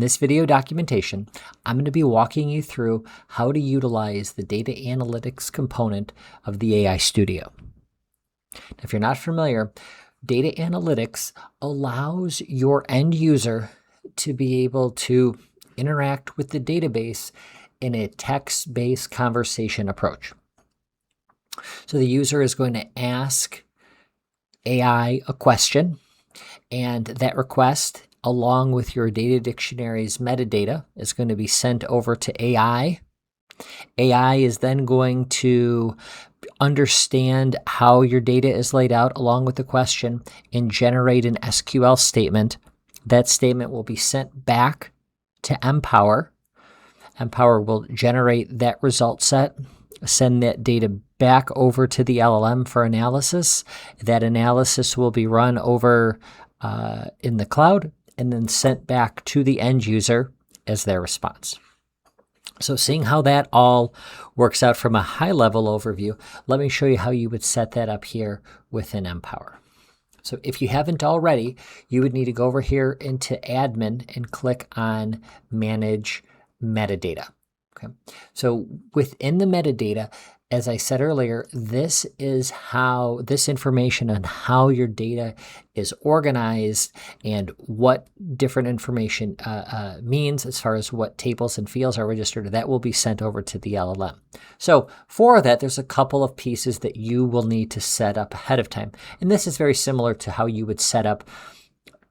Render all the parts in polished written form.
this video documentation, I'm going to be walking you through how to utilize the data analytics component of the AI Studio. Now, if you're not familiar, data analytics allows your end user to be able to interact with the database in a text-based conversation approach. So the user is going to ask AI a question, and that request, along with your data dictionary's metadata, is going to be sent over to AI. AI is then going to understand how your data is laid out along with the question and generate an SQL statement. That statement will be sent back to Empower. Empower will generate that result set, send that data back over to the LLM for analysis. That analysis will be run over in the cloud and then sent back to the end user as their response. So seeing how that all works out from a high-level overview, let me show you how you would set that up here within Empower. So if you haven't already, you would need to go over here into Admin and click on Manage Metadata. Okay. So within the metadata, as I said earlier, this is how this information on how your data is organized and what different information means as far as what tables and fields are registered, that will be sent over to the LLM. So for that, there's a couple of pieces that you will need to set up ahead of time. And this is very similar to how you would set up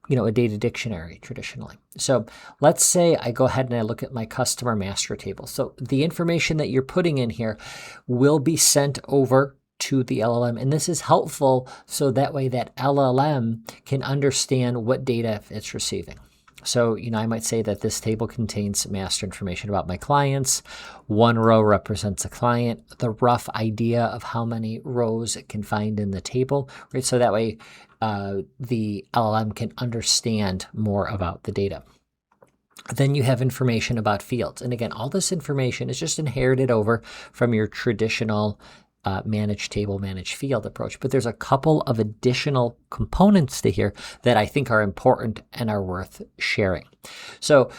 a data dictionary traditionally. So let's say I go ahead and I look at my customer master table. So the information that you're putting in here will be sent over to the LLM. And this is helpful so that way that LLM can understand what data it's receiving. So, I might say that this table contains master information about my clients. One row represents a client, the rough idea of how many rows it can find in the table, right? So that way the LLM can understand more about the data. Then you have information about fields. And again, all this information is just inherited over from your traditional manage table, manage field approach. But there's a couple of additional components to here that I think are important and are worth sharing. So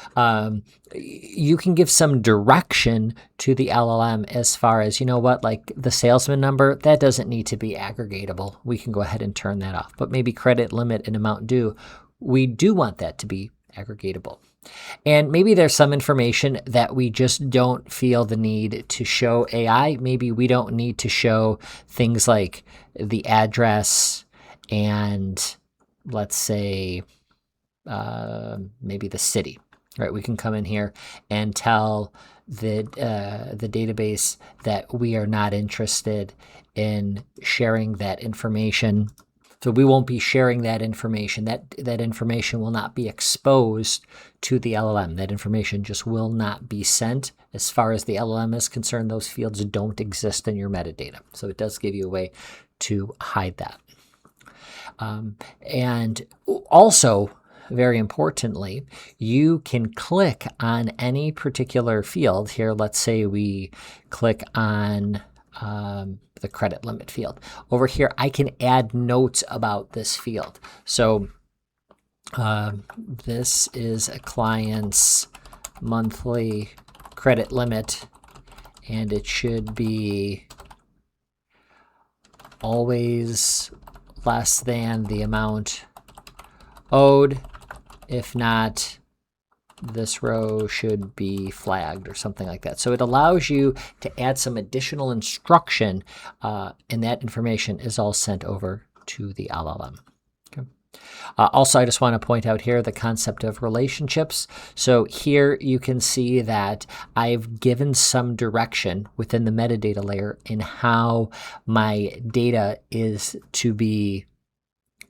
you can give some direction to the LLM as far as, like the salesman number, that doesn't need to be aggregatable. We can go ahead and turn that off. But maybe credit limit and amount due, we do want that to be aggregatable. And maybe there's some information that we just don't feel the need to show AI. Maybe we don't need to show things like the address and let's say maybe the city, right? We can come in here and tell the database that we are not interested in sharing that information. So we won't be sharing that information. That information will not be exposed to the LLM. That information just will not be sent. As far as the LLM is concerned, those fields don't exist in your metadata. So it does give you a way to hide that. And also, very importantly, you can click on any particular field. Here, let's say we click on the credit limit field. Over here, I can add notes about this field. So this is a client's monthly credit limit, and it should be always less than the amount owed. If not, this row should be flagged or something like that. So it allows you to add some additional instruction, and that information is all sent over to the LLM. Okay. Also, I just want to point out here the concept of relationships. So here you can see that I've given some direction within the metadata layer in how my data is to be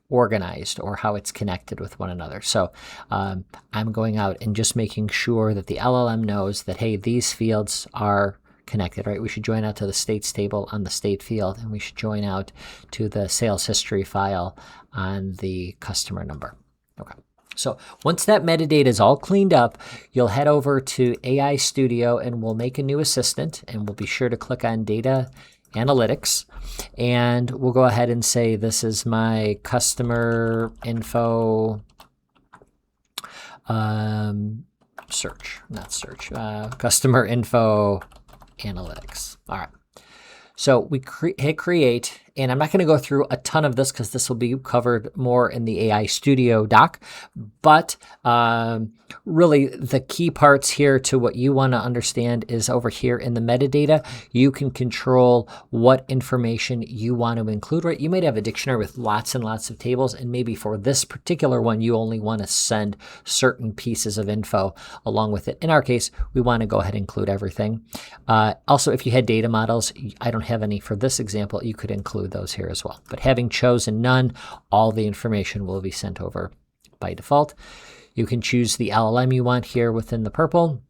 organized or how it's connected with one another. So I'm going out and just making sure that the LLM knows that, hey, these fields are connected, right? We should join out to the states table on the state field, and we should join out to the sales history file on the customer number. Okay. So once that metadata is all cleaned up, you'll head over to AI Studio and we'll make a new assistant, and we'll be sure to click on Data Analytics, and we'll go ahead and say this is my customer info customer info analytics. All right. So we hit create, and I'm not going to go through a ton of this because this will be covered more in the AI Studio doc, but really the key parts here to what you want to understand is over here in the metadata, you can control what information you want to include, right? You might have a dictionary with lots and lots of tables, and maybe for this particular one, you only want to send certain pieces of info along with it. In our case, we want to go ahead and include everything. Also, if you had data models, I don't have any for this example, you could include those here as well. But having chosen none, all the information will be sent over by default. You can choose the LLM you want here within the purple.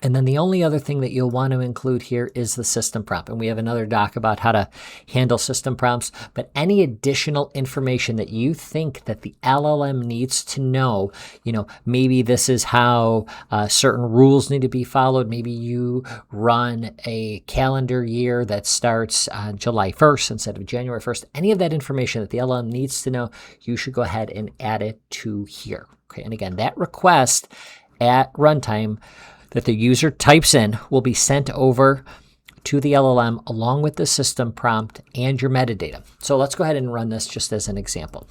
And then the only other thing that you'll want to include here is the system prompt. And we have another doc about how to handle system prompts. But any additional information that you think that the LLM needs to know, maybe this is how certain rules need to be followed. Maybe you run a calendar year that starts on July 1st instead of January 1st. Any of that information that the LLM needs to know, you should go ahead and add it to here. Okay, and again, that request at runtime that the user types in will be sent over to the LLM along with the system prompt and your metadata. So let's go ahead and run this just as an example.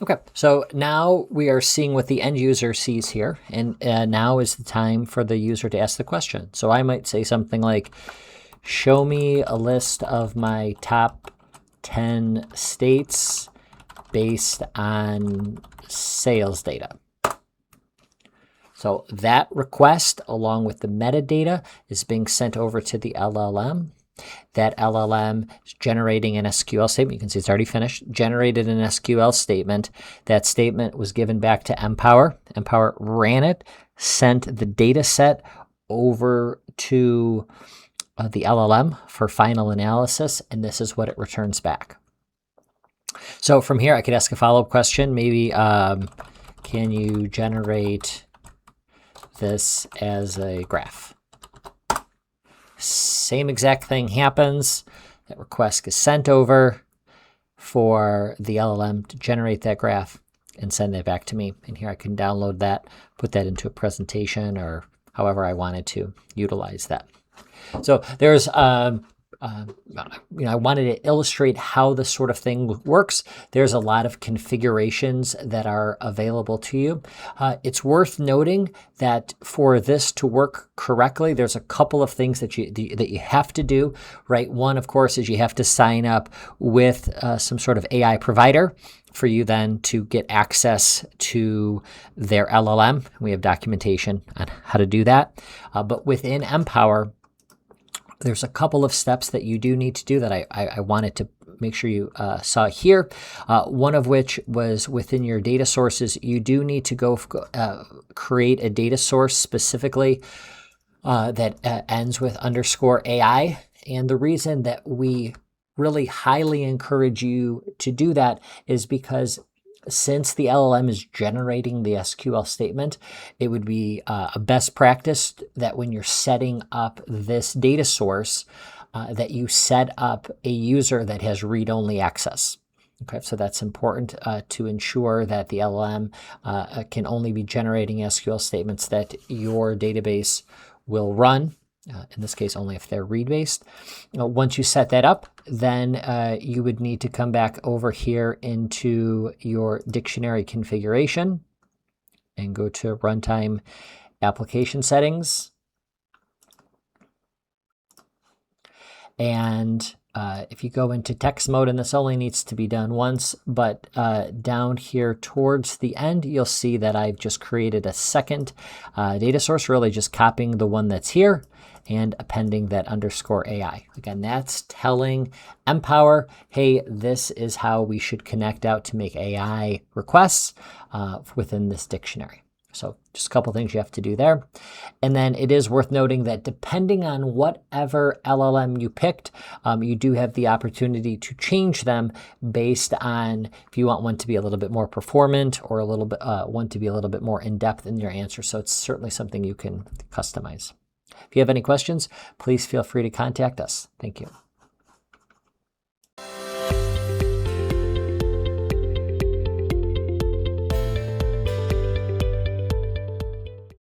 Okay, so now we are seeing what the end user sees here, and now is the time for the user to ask the question. So I might say something like, show me a list of my top 10 states based on sales data. So that request, along with the metadata, is being sent over to the LLM. That LLM is generating an SQL statement. You can see it's already finished. Generated an SQL statement. That statement was given back to Empower. Empower ran it, sent the data set over to the LLM for final analysis, and this is what it returns back. So from here, I could ask a follow-up question. Maybe, can you generate this as a graph? Same exact thing happens. That request is sent over for the LLM to generate that graph and send that back to me. And here I can download that, put that into a presentation, or however I wanted to utilize that. So there's I wanted to illustrate how this sort of thing works. There's a lot of configurations that are available to you. It's worth noting that for this to work correctly, there's a couple of things that you have to do, right? One, of course, is you have to sign up with some sort of AI provider for you then to get access to their LLM. We have documentation on how to do that. But within Empower, there's a couple of steps that you do need to do that I wanted to make sure you saw here. One of which was within your data sources, you do need to go create a data source specifically that ends with _AI. And the reason that we really highly encourage you to do that is because since the LLM is generating the SQL statement, it would be a best practice that when you're setting up this data source, that you set up a user that has read-only access. Okay, so that's important to ensure that the LLM can only be generating SQL statements that your database will run. In this case, only if they're read-based. Once you set that up, then you would need to come back over here into your dictionary configuration and go to Runtime Application Settings. And if you go into text mode, and this only needs to be done once, but down here towards the end, you'll see that I've just created a second data source, really just copying the one that's here and appending that _AI. Again, that's telling Empower, hey, this is how we should connect out to make AI requests within this dictionary. So just a couple things you have to do there. And then it is worth noting that depending on whatever LLM you picked, you do have the opportunity to change them based on if you want one to be a little bit more performant or a little bit one to be a little bit more in-depth in your answer. So it's certainly something you can customize. If you have any questions, please feel free to contact us. Thank you.